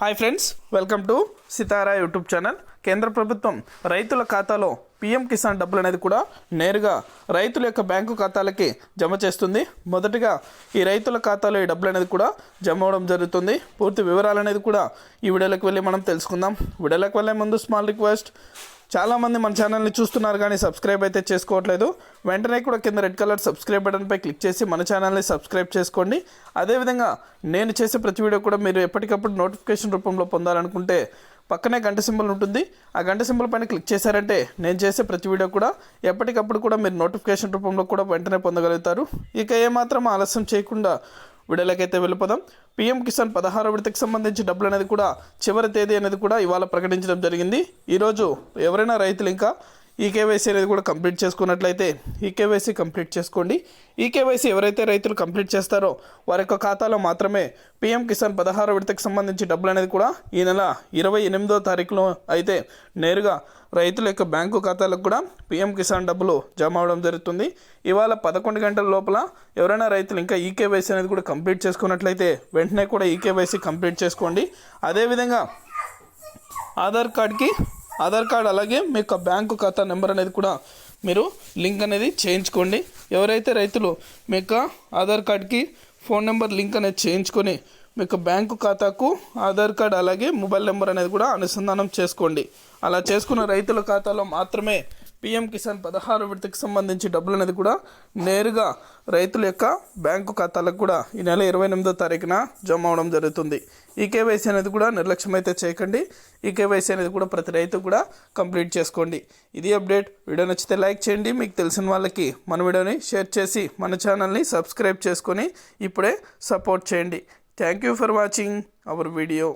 Hi friends, welcome to Sitara YouTube channel. కేంద్ర ప్రభుత్వం రైతుల ఖాతాలో పీఎం కిసాన్ డబ్బులు అనేది కూడా నేరుగా రైతుల యొక్క బ్యాంకు ఖాతాలకి జమ చేస్తుంది. మొదటిగా ఈ రైతుల ఖాతాలో ఈ డబ్బులు అనేది కూడా జమ అవడం జరుగుతుంది. పూర్తి వివరాలు అనేది కూడా ఈ వీడియోలోకి వెళ్ళి మనం తెలుసుకుందాం. వీడియోలోకి వెళ్ళే ముందు స్మాల్ రిక్వెస్ట్, చాలామంది మన ఛానల్ని చూస్తున్నారు కానీ సబ్స్క్రైబ్ అయితే చేసుకోవట్లేదు. వెంటనే కూడా కింద రెడ్ కలర్ సబ్స్క్రైబ్ బటన్పై క్లిక్ చేసి మన ఛానల్ని సబ్స్క్రైబ్ చేసుకోండి. అదేవిధంగా నేను చేసే ప్రతి వీడియో కూడా మీరు ఎప్పటికప్పుడు నోటిఫికేషన్ రూపంలో పొందాలనుకుంటే పక్కనే గంట సింబల్ ఉంటుంది. ఆ గంట సింబల్ పైన క్లిక్ చేశారంటే నేను చేసే ప్రతి వీడియో కూడా ఎప్పటికప్పుడు కూడా మీరు నోటిఫికేషన్ రూపంలో కూడా వెంటనే పొందగలుగుతారు. ఇక ఏమాత్రం ఆలస్యం చేయకుండా వీడియోలకైతే వెళ్ళిపోదాం. పీఎం కిసాన్ 16వ విడతకు సంబంధించి డబ్బులు అనేది కూడా చివరి తేదీ అనేది కూడా ఇవాళ ప్రకటించడం జరిగింది. ఈరోజు ఎవరైనా రైతులు ఇంకా ఈకేవైసీ అనేది కూడా కంప్లీట్ చేసుకున్నట్లయితే ఈకేవైసీ కంప్లీట్ చేసుకోండి. ఈకేవైసీ ఎవరైతే రైతులు కంప్లీట్ చేస్తారో వారి యొక్క ఖాతాలో మాత్రమే పీఎం కిసాన్ 16వ విడతకు సంబంధించి డబ్బులు అనేది కూడా ఈ నెల 28వ తారీఖులో అయితే నేరుగా రైతుల యొక్క బ్యాంకు ఖాతాలకు కూడా పీఎం కిసాన్ డబ్బులు జమ అవడం జరుగుతుంది. ఇవాళ 11 గంటల లోపల ఎవరైనా రైతులు ఇంకా ఈకేవైసీ అనేది కూడా కంప్లీట్ చేసుకున్నట్లయితే వెంటనే కూడా ఈకేవైసీ కంప్లీట్ చేసుకోండి. అదేవిధంగా ఆధార్ కార్డ్ అలాగే మీ యొక్క బ్యాంకు ఖాతా నెంబర్ అనేది కూడా మీరు లింక్ అనేది చేయించుకోండి. ఎవరైతే రైతులు మీ యొక్క ఆధార్ కార్డ్కి ఫోన్ నెంబర్ లింక్ అనేది చేయించుకొని మీ యొక్క బ్యాంకు ఖాతాకు ఆధార్ కార్డ్ అలాగే మొబైల్ నెంబర్ అనేది కూడా అనుసంధానం చేసుకోండి. అలా చేసుకున్న రైతుల ఖాతాలో మాత్రమే పీఎం కిసాన్ 16వ విడతకు సంబంధించి డబ్బులు అనేది కూడా నేరుగా రైతుల యొక్క బ్యాంకు ఖాతాలకు కూడా ఈ నెల 28వ తారీఖున జమ అవడం జరుగుతుంది. ఈ కేవైసీ అనేది కూడా నిర్లక్ష్యం అయితే చేయకండి. ఈ కేవైసీ అనేది కూడా ప్రతి రైతు కూడా కంప్లీట్ చేసుకోండి. ఇది అప్డేట్. వీడియో నచ్చితే లైక్ చేయండి. మీకు తెలిసిన వాళ్ళకి మన వీడియోని షేర్ చేసి మన ఛానల్ని సబ్స్క్రైబ్ చేసుకొని ఇప్పుడే సపోర్ట్ చేయండి. Thank you for watching our video.